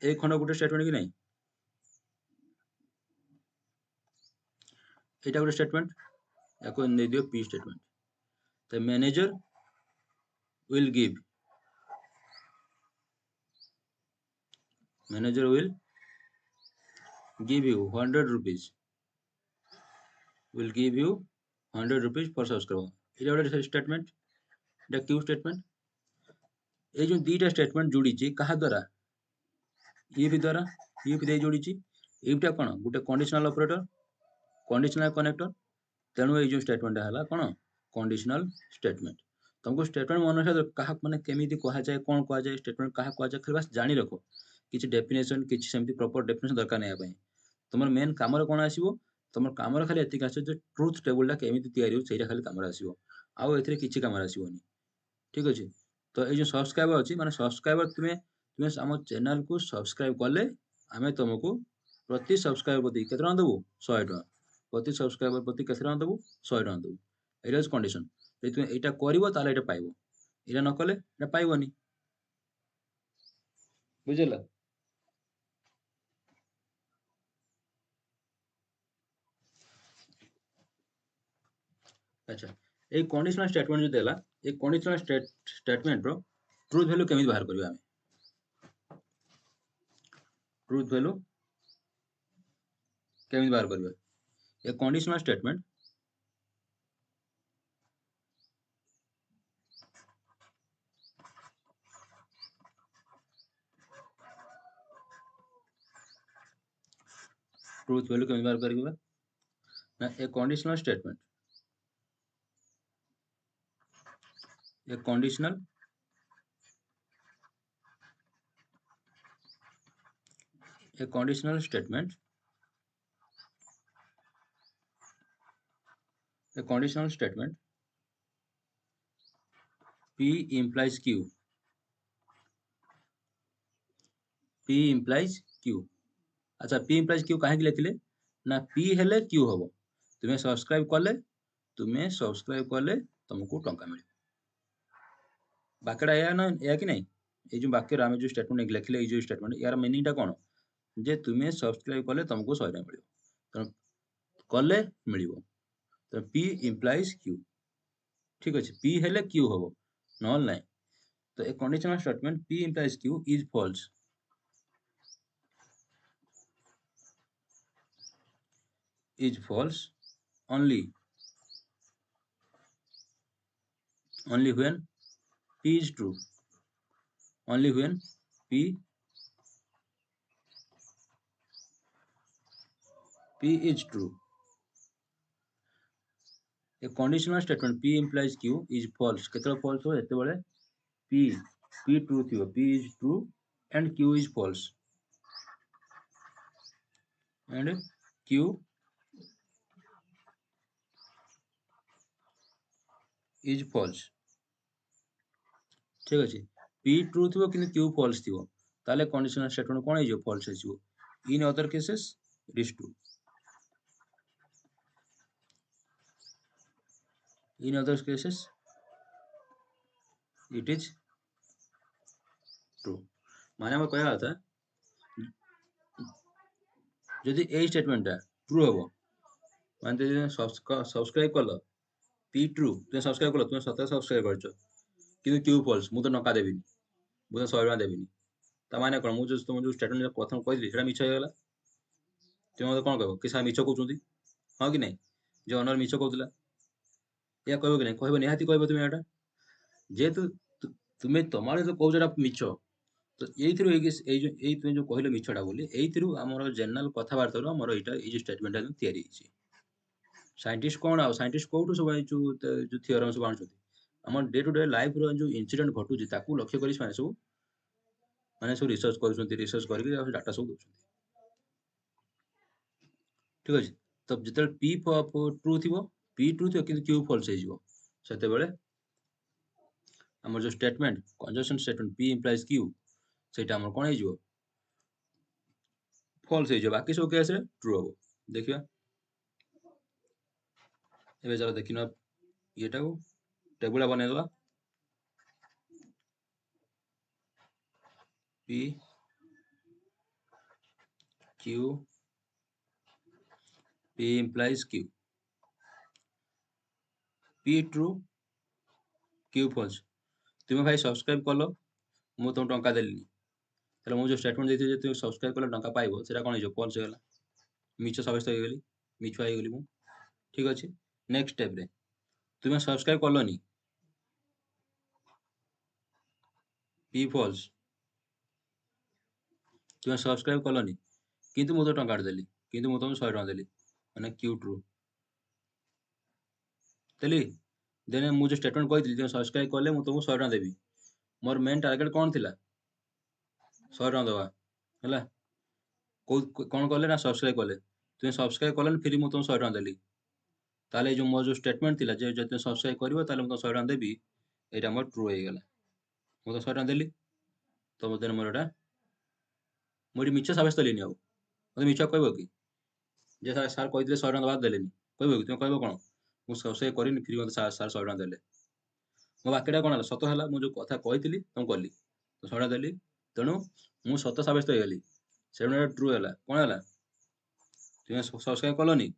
एक खंड गोटे स्टेटमेंट कि नहीं एटा गोटे स्टेटमेंट याको दे दियो पी स्टेटमेंट तो manager will give you 100 rupees for subscriber এটা ଗୋଟେ स्टेटमेंट এটা क्यू स्टेटमेंट ए जो दीटा स्टेटमेंट जोड़ी ची कहा द्वारा if दे जोड़ी ची if टा कोन गोटे कंडीशनल ऑपरेटर कंडीशनल कनेक्टर तेणु ये जो स्टेटमेंट है कौन कंडीशनल स्टेटमेंट तुमको स्टेटमेंट मन से कहा माने केमिति कहा जाए कौन कहा जाए स्टेटमेंट कहा कहा जाए खाली बस जानी रखो किछि डेफिनेशन किछि सेमति प्रॉपर डेफिनेशन दरकार नै पई तुमर मेन काम कोन आसीबो तुमर काम खाली एतिक आसे जो ट्रुथ टेबल टा केमिति तयारी हो सेटा खाली काम आसीबो आउ एथिरे किछि काम आसीबोनी ठीक अछि। तो ए जो सब्सक्राइबर अछि माने सब्सक्राइबर तुमे हम चैनल को सब्सक्राइब करले आमे तुमको प्रति सब्सक्राइबर प्रति केतना देबो 100 टका प्रति सब्सक्राइबर प्रति केतना देबो 100 टका देबो एटा इज कंडीशन जे तुमे एटा करिवो ताले एटा पाइबो एटा न कले एटा पाइबोनी बुझला। अच्छा ए कंडीशनल स्टेटमेंट जो देला ए कंडीशनल स्टेटमेंट रो ट्रुथ वैल्यू केमिति बाहर करबा हमें ट्रुथ वैल्यू केमिति बाहर करबा ए कंडीशनल स्टेटमेंट ट्रुथ वैल्यू केमिति बाहर करबा ना ए कंडीशनल स्टेटमेंट ए conditional statement a conditional statement P implies Q अच्छा P implies Q काहे लिखले ना P हेले Q हबो तुमे सब्सक्राइब कले तुमको टंका मिले बाकीटा या ना या कि नहीं ए जो बाकी रामे जो स्टेटमेंट लिखले ए जो स्टेटमेंट यार मीनिंग टा कोन जे तुमे सब्सक्राइब कले तुमको 100 टका मिलियो तो कले मिलियो तो P implies Q ठीक अछि P हेले Q हबो नॉल नहीं तो ए conditional statement P implies Q is false only when P is true only when P P is true. A conditional statement P implies Q is false. କେତେବେଳେ false हो ଯେତେବେଳେ P true ଥିବ, P is true and Q is false, and Q is false. ଠିକ ଅଛି, P true ଥିବ କିନ୍ତୁ Q false ଥିବ, ତାହେଲେ conditional statement କଣ ହେଇଯିବ? false ହେଇଯିବ. In other cases it is true. In other cases it is true. ମାନେ ଆମେ କହିବା କଥା ଯଦି ଏଇ ଷ୍ଟେଟମେଣ୍ଟଟା ଟ୍ରୁ ହବ, ମାନେ ଯଦି ସବସ୍କ୍ରାଇବ କଲ P true, ତୁମେ ସବସ୍କ୍ରାଇବ କଲ, ତୁମେ ସତରେ ସବସ୍କ୍ରାଇବ କରିଛ, କିନ୍ତୁ Q false, ମୁଁ ତ ଟଙ୍କା ଦେବିନି, ମୁଁ ତ 100 ଟଙ୍କା ଦେବିନି, ତା ମାନେ କ'ଣ? ମୁଁ ତୁମକୁ ଯେଉଁ ଷ୍ଟେଟମେଣ୍ଟ ପ୍ରଥମେ କହିଲି ସେଇଟା ମିଛ ହେଇଗଲା। ତୁମେ ମୋତେ କ'ଣ କହିବ କି ସାର୍ ମିଛ କହୁଛନ୍ତି, ହଁ କି ନାହିଁ? ଯେ ଅନର ମିଛ କହୁଥିଲା, ଏହା କହିବ କି ନାହିଁ? କହିବ, ନିହାତି କହିବ ତୁମେ ଏଇଟା। ଯେହେତୁ ତୁମେ ତମର ଯେଉଁ କହୁଛ ଏଇଟା ମିଛ, ତ ଏଇଥିରୁ ଏଇ ତୁମେ ଯେଉଁ କହିଲ ମିଛଟା ବୋଲି, ଏଇଥିରୁ ଆମର ଜେନେରାଲ କଥାବାର୍ତ୍ତାରୁ ଆମର ଏଇଟା ଏଇ ଯେଉଁ ଷ୍ଟେଟମେଣ୍ଟଟା ତିଆରି ହେଇଛି। ସାଇଣ୍ଟିଷ୍ଟ କ'ଣ ଆଉ ସାଇଣ୍ଟିଷ୍ଟ କୋଉଠୁ ସବୁ ଏଇ ଯେଉଁ ଥିଓରମ୍ ସବୁ ଆଣୁଛନ୍ତି? ଆମର ଡେ ଟୁ ଡେ ଲାଇଫ୍ର ଯେଉଁ ଇନସିଡେଣ୍ଟ ଘଟୁଛି ତାକୁ ଲକ୍ଷ୍ୟ କରି ସେମାନେ ସବୁ ରିସର୍ଚ୍ଚ କରୁଛନ୍ତି, ରିସର୍ଚ୍ଚ କରିକି ଡାଟା ସବୁ ଦେଉଛନ୍ତି। ଠିକ ଅଛି, ତ ଯେତେବେଳେ P ଟ୍ରୁ ଥିବ, କିନ୍ତୁ Q ଫଲ୍ସ ହେଇଯିବ, ସେତେବେଳେ ଆମର ଯେଉଁ statement conjunction statement P implies Q, ସେଇଟା ଆମର କ'ଣ ହେଇଯିବ? ଫଲ୍ସ ହେଇଯିବ। ବାକି ସବୁ କେସ୍ରେ ଟ୍ରୁ ହବ। ଦେଖିବା, ଏବେ ଚାଲ ଦେଖିବା ଇଏଟାକୁ table ବନେଇଦେବା। P Q P implies Q, P true Q false। ତୁମେ ଭାଇ ସବସ୍କ୍ରାଇବ କଲ, ମୁଁ ତୁମକୁ ଟଙ୍କା ଦେଲିନି, ତାହେଲେ ମୁଁ ଯେଉଁ ଷ୍ଟେଟମେଣ୍ଟ ଦେଇଥିଲି ଯେ ତୁମେ ସବସ୍କ୍ରାଇବ କଲେ ଟଙ୍କା ପାଇବ, ସେଇଟା କ'ଣ ହେଇଯିବ? ଫଲ୍ସ ହେଇଗଲା, ମିଛ ସାବ୍ୟସ୍ତ ହେଇଗଲି, ମିଛୁଆ ହେଇଗଲି ମୁଁ। ଠିକ ଅଛି, ନେକ୍ସଟ ଷ୍ଟେପ୍ରେ ତୁମେ ସବସ୍କ୍ରାଇବ କଲନି, P false। ତୁମେ ସବସ୍କ୍ରାଇବ କଲନି, କିନ୍ତୁ ମୁଁ ତ ଟଙ୍କାଟେ ଦେଲି, କିନ୍ତୁ ମୁଁ ତୁମକୁ 100 ଟଙ୍କା ଦେଲି, ମାନେ Q true ଦେଲି। ଦେନ୍ ମୁଁ ଯେଉଁ ଷ୍ଟେଟମେଣ୍ଟ କହିଥିଲି, ତୁମେ ସବସ୍କ୍ରାଇବ କଲେ ମୁଁ ତୁମକୁ 100 ଟଙ୍କା ଦେବି, ମୋର ମେନ୍ ଟାର୍ଗେଟ୍ କ'ଣ ଥିଲା? 100 ଟଙ୍କା ଦେବା, ହେଲା। କ'ଣ କଲେ ନା ସବସ୍କ୍ରାଇବ କଲେ, ତୁମେ ସବସ୍କ୍ରାଇବ କଲନି, ଫିରି ମୁଁ ତୁମକୁ 100 ଟଙ୍କା ଦେଲି, ତାହେଲେ ଯେଉଁ ମୋର ଯେଉଁ ଷ୍ଟେଟମେଣ୍ଟ ଥିଲା ଯେ ଯଦି ତୁମେ ସବସ୍କ୍ରାଇବ କରିବ ତାହେଲେ ମୁଁ ତୁମକୁ 100 ଟଙ୍କା ଦେବି, ଏଇଟା ମୋର ଟ୍ରୁ ହେଇଗଲା। ମୁଁ ତ 100 ଟଙ୍କା ଦେଲି, ତ ଦେନ୍ ମୋର ଏଇଟା ମୁଁ ଏଠି ମିଛ ସାବ୍ୟସ୍ତ ହେଲିନି। ଆଉ ମୋତେ ମିଛ କହିବ କି ଯେ ସାର୍ କହିଥିଲେ 100 ଟଙ୍କା ଦେବା, ଦେଲେନି? କହିବ କି? ତୁମେ କହିବ କ'ଣ? ମୁଁ ସବସ୍କ୍ରାଇବ କରିନି, ଫିରି ମୋତେ ସାର୍ 100 ଟଙ୍କା ଦେଲେ। ମୋ ବାକ୍ୟଟା କ'ଣ ହେଲା? ସତ ହେଲା। ମୁଁ ଯେଉଁ କଥା କହିଥିଲି ତୁମକୁ କଲି, ତ 100 ଟଙ୍କା ଦେଲି, ତେଣୁ ମୁଁ ସତ ସାବ୍ୟସ୍ତ ହେଇଗଲି, ସେଣୁ ଏଇଟା ଟ୍ରୁ ହେଲା। କ'ଣ ହେଲା? ତୁମେ ସବସ୍କ୍ରାଇବ କଲନି,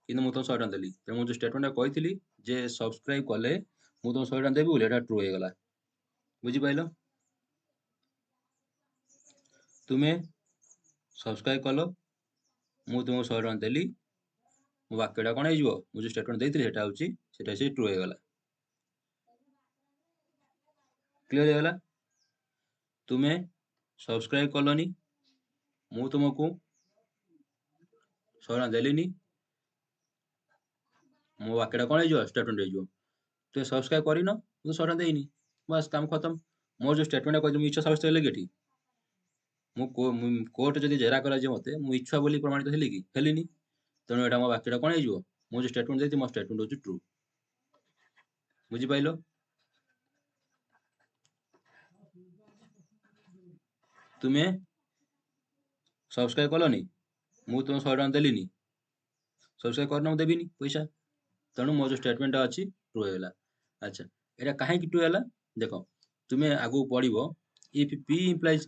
କିନ୍ତୁ ମୁଁ ତୁମକୁ 100 ଟଙ୍କା ଦେଲି, ତେଣୁ ମୁଁ ଯେଉଁ ଷ୍ଟେଟମେଣ୍ଟଟା କହିଥିଲି ଯେ ସବସ୍କ୍ରାଇବ କଲେ ମୁଁ ତୁମକୁ 100 ଟଙ୍କା ଦେବି ବୋଲି, ଏଇଟା ଟ୍ରୁ ହେଇଗଲା। ବୁଝିପାରିଲ? ତୁମେ ସବସ୍କ୍ରାଇବ କଲ, ମୁଁ ତୁମକୁ 100 ଟଙ୍କା ଦେଲି, ମୋ ବାକ୍ୟଟା କ'ଣ ହେଇଯିବ? ମୁଁ ଯେଉଁ ଷ୍ଟେଟମେଣ୍ଟ ଦେଇଥିଲି ସେଇଟା ଟ୍ରୁ ହେଇଗଲା। କ୍ଲିୟର ହେଇଗଲା? ତୁମେ ସବସ୍କ୍ରାଇବ କଲନି, ମୁଁ ତୁମକୁ 100 ଟଙ୍କା ଦେଲିନି, ମୋ ବାକ୍ୟଟା କ'ଣ ହେଇଯିବ? ଷ୍ଟେଟମେଣ୍ଟ ହେଇଯିବ। ତୁମେ ସବସ୍କ୍ରାଇବ କରିନ, ମୁଁ 100 ଟଙ୍କା ଦେଇନି, ବାସ୍ କାମ ଖତମ। ମୋର ଯେଉଁ ଷ୍ଟେଟମେଣ୍ଟଟା କହିଥିଲି ମିଛ ସାବ୍ୟସ୍ତ ହେଲେ କି ଏଠି? ମୁଁ କୋର୍ଟ ଯଦି ଜେରା କରାଯିବ ମୋତେ, ମୁଁ ମିଛୁଆ ବୋଲି ପ୍ରମାଣିତ ହେଲି କି? ହେଲିନି। ତେଣୁ ଏଇଟା ମୋ ବାକ୍ୟଟା କ'ଣ ହେଇଯିବ? ମୁଁ ଯେଉଁ ଷ୍ଟେଟମେଣ୍ଟ ଦେଇଥିଲି ମୋ ଷ୍ଟେଟମେଣ୍ଟ ହେଉଛି ଟ୍ରୁ। ବୁଝିପାରିଲ? ତୁମେ ସବସ୍କ୍ରାଇବ କଲନି, ମୁଁ ତୁମକୁ 100 ଟଙ୍କା ଦେଲିନି, ସବସ୍କ୍ରାଇବ କରିନ, ମୁଁ ଦେବିନି ପଇସା, ତେଣୁ ମୋ ଯେଉଁ ଷ୍ଟେଟମେଣ୍ଟଟା ଅଛି ଟ୍ରୁ ହେଇଗଲା। ଆଚ୍ଛା, ଏଇଟା କାହିଁକି ଟ୍ରୁ ହେଲା? ଦେଖ, ତୁମେ ଆଗକୁ ପଢ଼ିବ, ଇଫ୍ P implies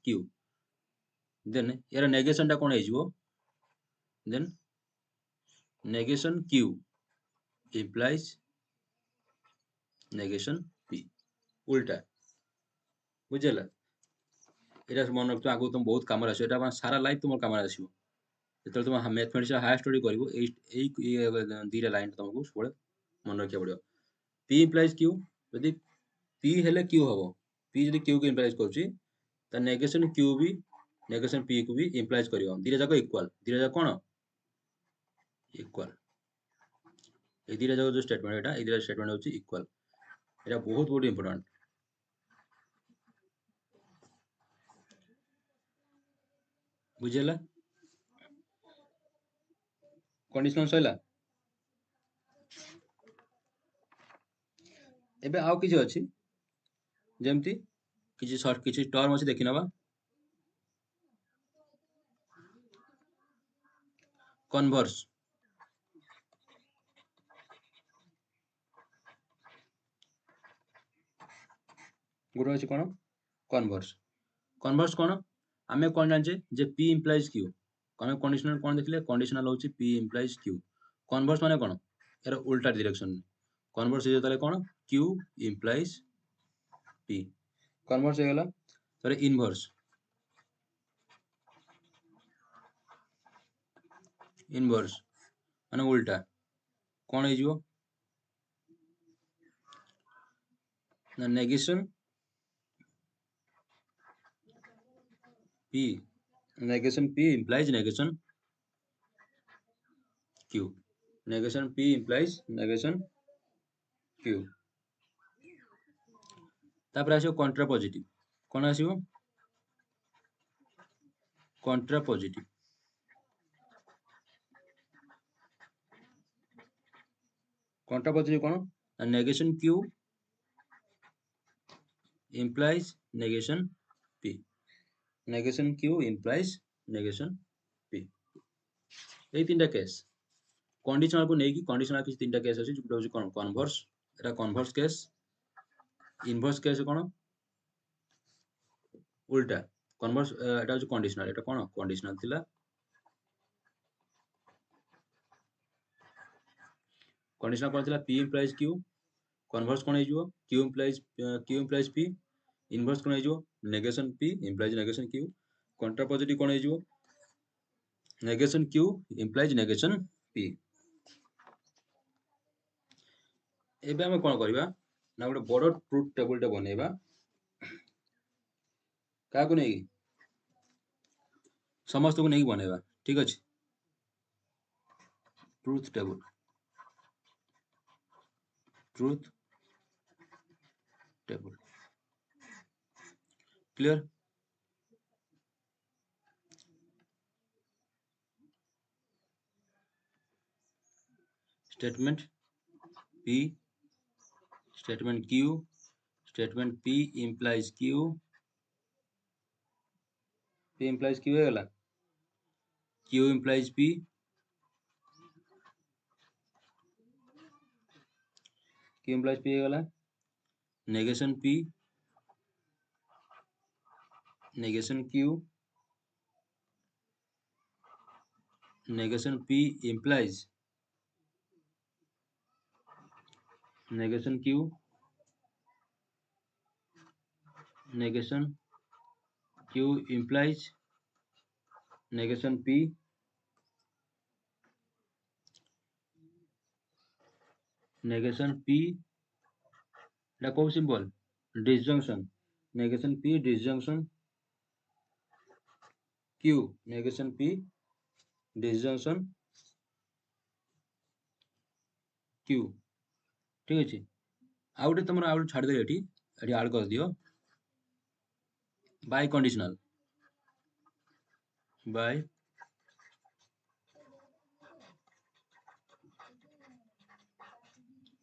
Q, ଦେନ୍ ଏହାର ନେଗେସନଟା କ'ଣ ହେଇଯିବ? ଦେନ୍ ନେଗେସନ Q implies ନେଗେସନ P, ଉଲ୍ଟା। ବୁଝିହେଲା? ଏଇଟା ମନେ ରଖିଥିବ, ଆଗକୁ ତୁମ ବହୁତ କାମରେ ଆସିବ, ଏଇଟା ସାରା ଲାଇଫ୍ ତୁମର କାମରେ ଆସିବ। ଯେତେବେଳେ ତୁମ ମ୍ୟାଥମେଟିକ୍ସର ହାୟର ଷ୍ଟଡି କରିବ, ଏଇ ଦୁଇଟା ଲାଇନ୍ ତୁମକୁ ସବୁବେଳେ ମନେ ରଖିବାକୁ ପଡ଼ିବ। P implies Q, ଯଦି P ହେଲେ Q ହବ, P ଯଦି Q କୁ ଇମ୍ପ୍ଲାଇଜ୍ କରୁଛି, ତା ନେଗେସନ Q ବି नेगेशन पी को भी इम्प्लाइज करियो दिरा जाक इक्वल दिरा जाक कोन इक्वल ए दिरा जाक जो स्टेटमेंट एटा ए दिरा स्टेटमेंट होची इक्वल एटा बहुत बहुत इंपोर्टेंट बुझेला कंडीशनल सइला एबे आउ किछि अछि जेमति किछि शॉर्ट किछि टर्म अछि देखि नबा कन्वर्स गुड अछि कोन कन्वर्स कन्वर्स कोन आमे कोन जानचे जे p इम्प्लाइज q कोन कंडीशनल कोन देखले कंडीशनल होची p इम्प्लाइज q कन्वर्स माने कोन एरा उल्टा डायरेक्शन कन्वर्स हे तले कोन q इम्प्लाइज p कन्वर्स हे गला तरे इनवर्स इनवर्स माने उल्टा कोन हे जिवो ना negation p negation p implies negation q negation p implies negation q तापर आसियो कंट्रा पॉजिटिव कोन आसियो कंट्रा पॉजिटिव कंट्रा पॉजिटिव कोन negation q implies negation p negation q implies negation p এই তিনটা কেস कंडीशनल को नेकी कंडीशनल किछ तीनटा केस अछि जोटा होची कोन कन्वर्स एटा कन्वर्स केस इनवर्स केस कोन उल्टा कन्वर्स एटा होची कंडीशनल एटा कोन कंडीशनल थिला कंडीशनल कोन थिला p implies q कन्वर्स कोन हेजिवो q implies p इनवर्स कोन हेजिवो negation p implies negation q contrapositive कोन हेजिवो negation q implies negation p एबे हम कोन करबा ना गोटे बड़ ट्रुथ टेबल टे बनेबा का को नै समस्त को नै बनेबा ठीक अछि truth table clear statement p statement q statement p implies q p implies q हेला q implies p q implies p हेला negation p negation q negation p implies negation q negation q implies negation p negation p एटा को symbol disjunction negation p disjunction q negation p disjunction q ठीक अछि आउटे तमरा आउट छाड़ दे एठी एठी ऐड कर दियो biconditional bi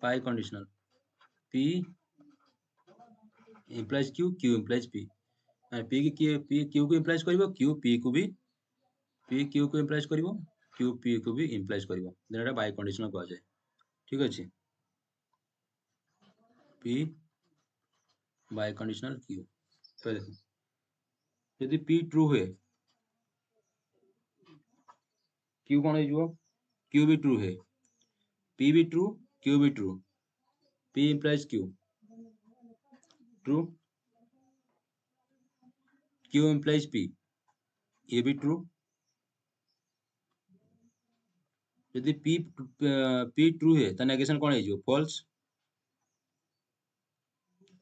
biconditional p implies q q implies p p q को implies करिवो q p को भी p q को implies करिवो q p को भी implies करिवो देन एटा बाय कंडीशनल कह जाय ठीक अछि p बाय कंडीशनल q तो देखो यदि p ट्रू है q कोन हे जिवो q भी ट्रू है p भी ट्रू q भी true p implies q true q implies p ये भी ट्रू यदि p ट्रू है त नेगेशन कोन हे जिवो फॉल्स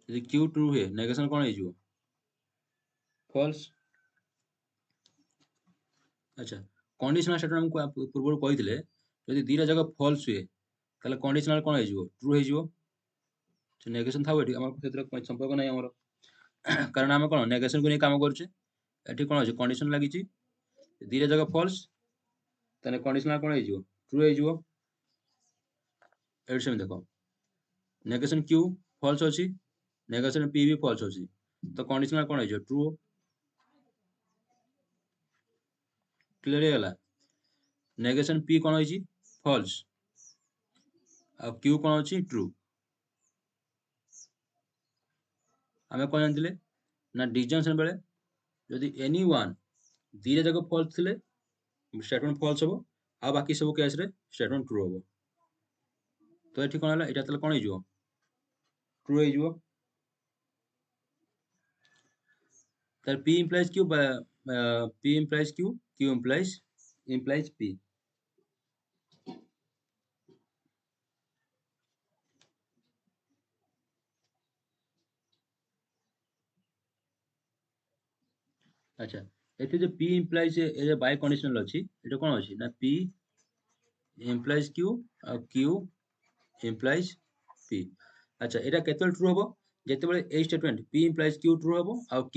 यदि q ट्रू है नेगेशन कोन हे जिवो फॉल्स अच्छा कंडीशनल स्टेटमेंट को पूर्व कही जदि दीटा जगह फॉल्स हुए ताले कंडीशनल कौन हो ट्रू हो नेगेशन था ये संपर्क ना आम कारण आम कौन नेगेशन को नहीं काम करुचे ये कौन अच्छे कंडीशन लगी दीटा जगह फॉल्स ताने कंडीशनल कौन हो ट्रू हो सेम देख नेगेशन क्यू फॉल्स अच्छी नेगेशन पी भी फॉल्स अच्छी तो कंडीशनल कौन हो ट्रू क्लियर होगा नेगेशन पी कौन हो फॉल्स आ क्यू कौन अच्छी ट्रू आम कौन जानते ना डिजंक्शन बेले जदि एनी वन दीटा जगह फॉल्स थे स्टेटमेंट फॉल्स हम आ बाकी सब केस रे स्टेटमेंट ट्रू हम तो ये कौन है यहाँ कौन हो ट्रू हो P implies Q by P implies Q, Q implies P. अच्छा एथे जो P implies ए बाय कंडीशनल अछि एटा कोन अछि ना P implies Q और Q implies P अच्छा एटा केतल ट्रू हबो जेते बेले ए statement P implies Q true हबो और Q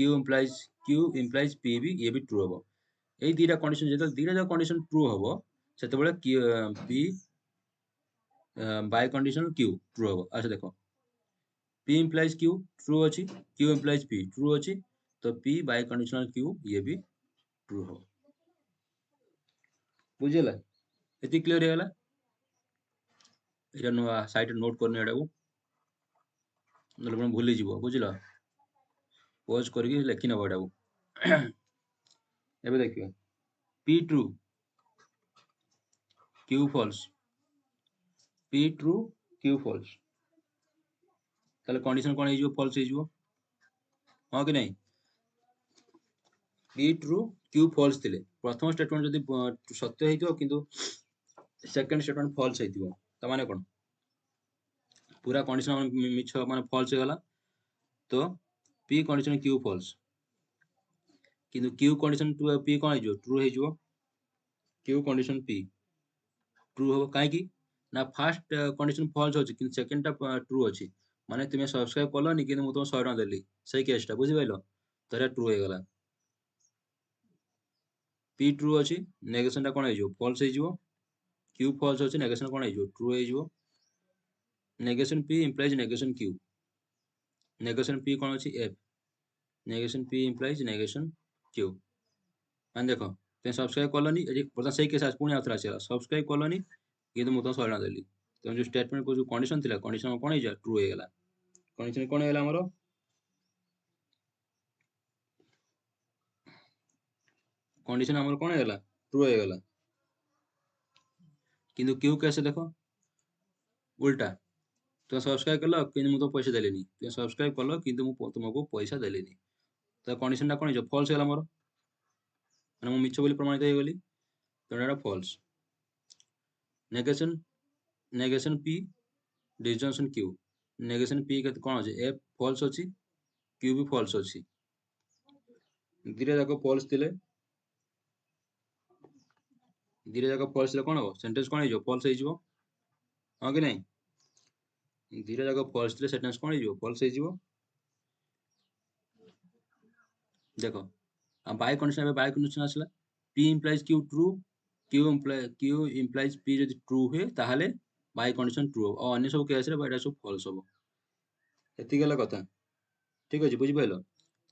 implies P भी ये भी ट्रू हबो ए दीटा कंडीशन जेते दीटा जो कंडीशन ट्रू हबो सेते बेले P bye conditional Q true हबो अच्छा देखो P implies Q ट्रू अछि Q implies P ट्रू अछि तो P बाय कंडीशनल Q ये भी ट्रू हो बुझिला एति क्लियर हे गला एटा नो साइड नोट करने एटा को नले मन भूली जीवो बुझिला पॉज करके लेखि नबो एटा को एबे देखियो P true Q false P true Q false ताले कंडीशन कोन हे जीवो फॉल्स हे जीवो हां कि नहीं P ट्रू Q फॉल्स थिले प्रथम स्टेटमेंट जदि सत्य हेतियो किंतु सेकंड स्टेटमेंट फॉल्स हेतियो त माने कोन पूरा कंडीशन मिछ माने फॉल्स हे गला तो P कंडीशन Q फॉल्स किंतु Q कंडीशन P कोन हे जीवो ट्रू हे जीवो Q कंडीशन P ट्रू हो काहे की ना फर्स्ट कंडीशन फॉल्स होची किंतु सेकंड टा ट्रू अछि माने तुमे सब्सक्राइब करलोनी किंतु मु तुम 100 टका देली सही केसटा बुझि पाइलो तरे ट्रू हे गला P ट्रू अछि नेगेशन टा कोन हे जीवो फॉल्स हे जीवो Q फॉल्स अछि नेगेशन कोन हे जीवो ट्रू हे जीवो negation P implies negation Q negation P कोन अछि F negation P implies negation Q मान देखो ते सब्सक्राइब करलोनी एडी पता सही केस पुणी आथरा आसीला सब्सक्राइब करलोनी किंतु मु तो 100 टका देली तो जो स्टेटमेंट को जो कंडीशन थिला कंडीशन कोन हे जा ट्रू हे गला कंडीशन कोन हे गला हमरो कंडीशन हमर कोन हे गला ट्रू हे गला किंतु Q कैसे देखो उल्टा तुम सब्सक्राइब करलो किंतु मु तो पैसा देलेनी तुम सब्सक्राइब करलो किंतु मु तुमको पैसा देलेनी तो कंडीशन टा कोन हे फॉल्स हेला मोर माने मु मिछ बोली प्रमाणित हे गली तो एटा false negation P disjunction Q negation P के कोन अछि F फॉल्स अछि Q भी फॉल्स अछि धीरे जाको फॉल्स थिले धीरे जाको फॉल्स थिले कोन हो सेंटेंस कोन हे जो फॉल्स हे जो हां कि नहीं धीरे जाको फॉल्स थिले सेंटेंस कोन हे जो फॉल्स हे जो देखो अब बाय कंडीशन आसला P implies Q true Q implies P जदि ट्रू हुए ताहाले बाय कंडीशन ट्रू हो अन्य सब केस रे बायटा सब फॉल्स हो एति गला कथा ठीक अछि बुझि पाइलो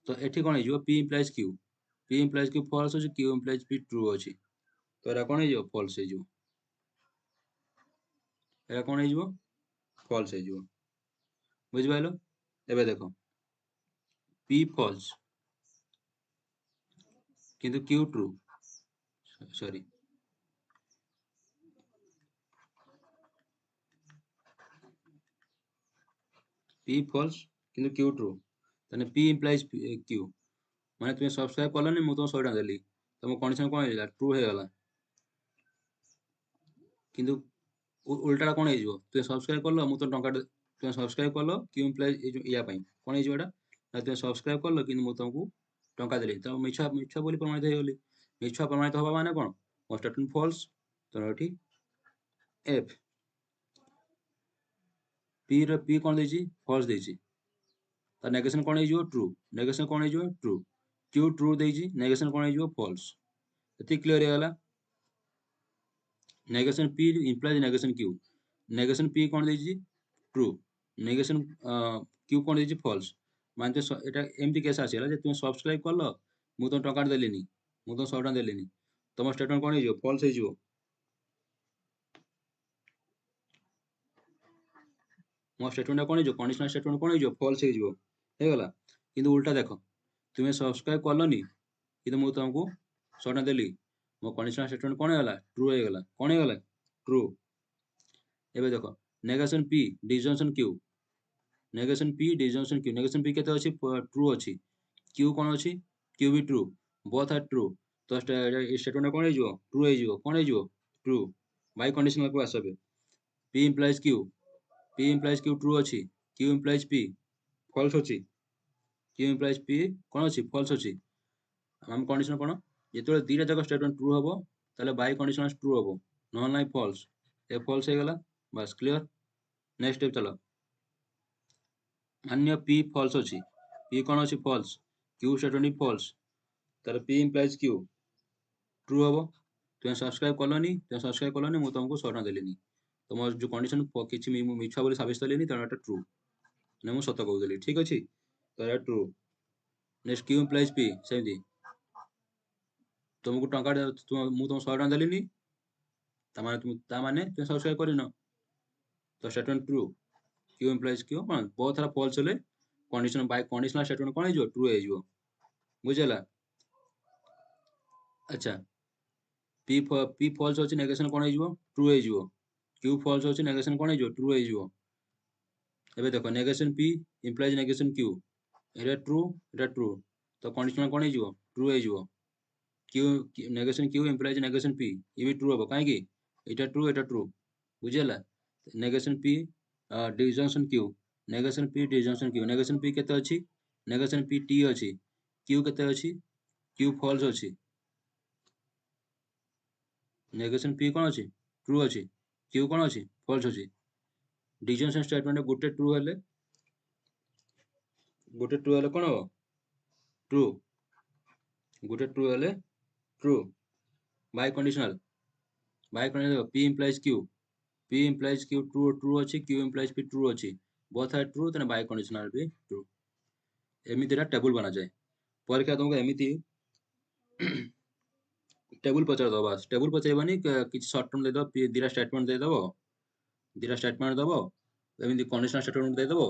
तो एठी कोन हे जो P implies Q फॉल्स अछि Q implies P ट्रू अछि तो एरा कोन हे जो फॉल्स हे जो एरा कोन हे जो फॉल्स हे जो बुझि पाइलो एबे देखो P फॉल्स किंतु Q true sorry P false किंतु Q ट्रू तने P implies Q माने तुम सब्सक्राइब करलोनी मु तुम 100 टका देली तुम कंडीशन कोन हे ट्रू हे गला किंतु उल्टा कोन हे जो तुम सब्सक्राइब करलो मु तो टंका तुम सब्सक्राइब करलो Q implies ए जो या पई कोन हे जो एटा ना तुम सब्सक्राइब करलो किंतु मु तुमको टंका देली तो मिछा बोली प्रमाणित हे गली ମିଛୁଆ ପ୍ରମାଣିତ ହବା ମାନେ କ'ଣ? ମୋ ଷ୍ଟେଟମେଣ୍ଟ ଫଲ୍ସ, ତେଣୁ ଏଠି ଏଫ୍। ପି କ'ଣ ଦେଇଛି? ଫଲ୍ସ ଦେଇଛି, ତାର ନେଗେସନ୍ କ'ଣ ହେଇଯିବ? ଟ୍ରୁ। ନେଗେସନ୍ କ'ଣ ହେଇଯିବ? ଟ୍ରୁ। କ୍ୟୁ ଟ୍ରୁ ଦେଇଛି, ନେଗେସନ୍ କ'ଣ ହେଇଯିବ? ଫଲ୍ସ। ଏତିକି କ୍ଲିୟର ହେଇଗଲା। Negation P implies negation Q. Negation P କ'ଣ ଦେଇଛି? ଟ୍ରୁ। ନେଗେସନ୍ କ୍ୟୁ କ'ଣ ଦେଇଛି? ଫଲ୍ସ। ମାନେ ଏଇଟା ଏମିତି କେସ୍ ଆସିଗଲା ଯେ ତୁମେ ସବସ୍କ୍ରାଇବ୍ କଲ, ମୁଁ ତୁମ ଟଙ୍କା ଦେଲିନି, ମୁଁ ତୁମ 100 ଟଙ୍କା ଦେଲିନି, ତମ ଷ୍ଟେଟମେଣ୍ଟ କ'ଣ ହେଇଯିବ? ଫଲ୍ସ ହେଇଯିବ। ମୋ ଷ୍ଟେଟମେଣ୍ଟ କ'ଣ ହେଇଯିବ? କଣ୍ଡିସନାଲ ଷ୍ଟେଟମେଣ୍ଟ କ'ଣ ହେଇଯିବ? ଫଲ୍ସ ହେଇଯିବ। ହେଇଗଲା। କିନ୍ତୁ ଉଲ୍ଟା ଦେଖ, ତୁମେ ସବସ୍କ୍ରାଇବ୍ କଲନି, କିନ୍ତୁ ମୁଁ ତୁମକୁ 100 ଟଙ୍କା ଦେଲି, ମୋ କଣ୍ଡିସନାଲ ଷ୍ଟେଟମେଣ୍ଟ କ'ଣ ହେଇଗଲା? ଟ୍ରୁ ହେଇଗଲା। କ'ଣ ହେଇଗଲା? ଟ୍ରୁ। ଏବେ ଦେଖ, negation P disjunction Q. Negation P disjunction Q. Negation P କେତେ ଅଛି? ଟ୍ରୁ ଅଛି। କ୍ୟୁ କ'ଣ ଅଛି? କ୍ୟୁ ବି ଟ୍ରୁ। Both are true. ତ ଷ୍ଟେଟମେଣ୍ଟ କ'ଣ ହେଇଯିବ? ଟ୍ରୁ ହେଇଯିବ। କ'ଣ ହେଇଯିବ? ଟ୍ରୁ। ବାଇ କଣ୍ଡିସନାଲକୁ ଆସ ଏବେ। P implies Q. P implies Q true ଅଛି, Q implies P ଫଲ୍ସ ଅଛି। Q implies P କ'ଣ ଅଛି? ଫଲ୍ସ ଅଛି। ଆମ କଣ୍ଡିସନ କ'ଣ? ଯେତେବେଳେ ଦୁଇଟା ଯାକ ଷ୍ଟେଟମେଣ୍ଟ ଟ୍ରୁ ହେବ, ତାହେଲେ ବାଇ କଣ୍ଡିସନାଲ ଟ୍ରୁ ହେବ, ନହେଲେ ନାହିଁ ଫଲ୍ସ। ଏ ଫଲ୍ସ ହେଇଗଲା, ବାସ୍ କ୍ଲିୟର। ନେକ୍ସଟ ଷ୍ଟେପ୍ ଚାଲ। ମାନ୍ୟ P ଫଲ୍ସ ଅଛି, P କ'ଣ ଅଛି? ଫଲ୍ସ। Q ଷ୍ଟେଟମେଣ୍ଟ ଫଲ୍ସ, ତାର P implies Q ଟ୍ରୁ ହେବ। ତୁମେ ସବସ୍କ୍ରାଇବ୍ କଲନି, ମୁଁ ତୁମକୁ 100 ଟଙ୍କା ଦେଲିନି, ତୁମର ଯେଉଁ କଣ୍ଡିସନ କିଛି ମିଛୁଆ ବୋଲି ସାବ୍ୟସ୍ତ ହେଲେନି, ତେଣୁ ଏଟା ଟ୍ରୁ, ନା ମୁଁ ସତ କହୁଥିଲି। ଠିକ୍ ଅଛି, ତ ଏଟା true. Next Q implies P, ସେମିତି ତୁମକୁ ଟଙ୍କା ମୁଁ ତୁମକୁ 100 ଟଙ୍କା ଦେଲିନି, ତାମାନେ ତୁମେ ସବସ୍କ୍ରାଇବ୍ କରିନ, ତ statement true. Q implies Q କ'ଣ? ବହୁତ ଥର ଫଲ୍ସ ହେଲେ କଣ୍ଡିସନ ବାଇ କଣ୍ଡିସନାଲ ଷ୍ଟେଟମେଣ୍ଟ କ'ଣ ହେଇଯିବ? ଟ୍ରୁ ହେଇଯିବ। ବୁଝିହେଲା? ଆଚ୍ଛା, ପି ଫଲ୍ସ ଅଛି, ନେଗେସନ୍ କ'ଣ ହେଇଯିବ? ଟ୍ରୁ ହେଇଯିବ। କ୍ୟୁ ଫଲ୍ସ ଅଛି, ନେଗେସନ୍ କ'ଣ ହେଇଯିବ? ଟ୍ରୁ ହେଇଯିବ। ଏବେ ଦେଖ, negation P implies negation Q, ଏଇଟା ଟ୍ରୁ, ଏଇଟା ଟ୍ରୁ, ତ କଣ୍ଡିସନାଲ କ'ଣ ହେଇଯିବ? ଟ୍ରୁ ହେଇଯିବ। Q negation Q implies negation P, ଇଏ ବି ଟ୍ରୁ ହେବ। କାହିଁକି? ଏଇଟା ଟ୍ରୁ, ଏଇଟା ଟ୍ରୁ। ବୁଝିହେଲା? Negation P disjunction Q, negation P disjunction Q. Negation P କେତେ ଅଛି? ନେଗେସନ୍ ପି ଟି ଅଛି। କ୍ୟୁ କେତେ ଅଛି? କ୍ୟୁ ଫଲ୍ସ ଅଛି। ନେଗେସନ୍ ପି କ'ଣ ଅଛି? ଟ୍ରୁ ଅଛି। କ୍ୟୁ କ'ଣ ଅଛି? ଫଲ୍ସ ଅଛି। ଡିସଜଂକ୍ସନ୍ ଷ୍ଟେଟମେଣ୍ଟ ଗୋଟେ ଟ୍ରୁ ହେଲେ କ'ଣ ହେବ? ଟ୍ରୁ। ଗୋଟେ ଟ୍ରୁ ହେଲେ true. Bai conditional P implies Q, P implies Q true ଅଛି, Q implies P ଟ୍ରୁ ଅଛି, both are true, ତେଣୁ ବାଇ କଣ୍ଡିସନାଲ ବି ଟ୍ରୁ। ଏମିତିଟା ଟେବୁଲ ବନାଯାଏ। ପରୀକ୍ଷା ତୁମକୁ ଏମିତି ଟେବୁଲ ପଚାରିଦେବ, ବାସ୍ ଟେବୁଲ ପଚାରିବନି, କିଛି ସର୍ଟ ଟର୍ମ ଦେଇଦେବ, ଦୁଇଟା ଷ୍ଟେଟମେଣ୍ଟ ଦେଇଦେବ, ଏମିତି କଣ୍ଡିସନାଲ ଷ୍ଟେଟମେଣ୍ଟ ଦେଇଦେବ,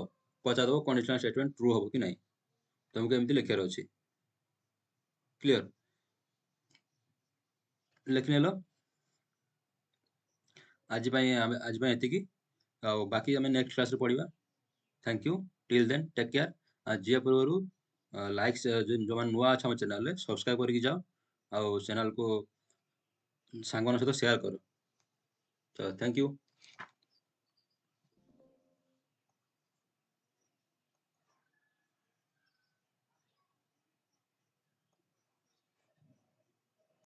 ପଚାରିଦେବ କଣ୍ଡିସନାଲ ଷ୍ଟେଟମେଣ୍ଟ ଟ୍ରୁ ହେବ କି ନାହିଁ, ତୁମକୁ ଏମିତି ଲେଖିବାର ଅଛି। କ୍ଲିୟର? ଲେଖିନେଲ? ଆଜି ପାଇଁ ଏତିକି, ଆଉ ବାକି ଆମେ ନେକ୍ସଟ କ୍ଲାସରେ ପଢ଼ିବା। Thank you, till then take care. ଯିବା ପୂର୍ବରୁ ଲାଇକ୍, ଯେଉଁମାନେ ନୂଆ ଅଛ ଆମ ଚ୍ୟାନେଲରେ ସବସ୍କ୍ରାଇବ୍ କରିକି ଯାଅ, ଆଉ ଚ୍ୟାନେଲକୁ ସାଙ୍ଗମାନଙ୍କ ସହିତ ସେୟାର କର। ତ ଥ୍ୟାଙ୍କ ୟୁ।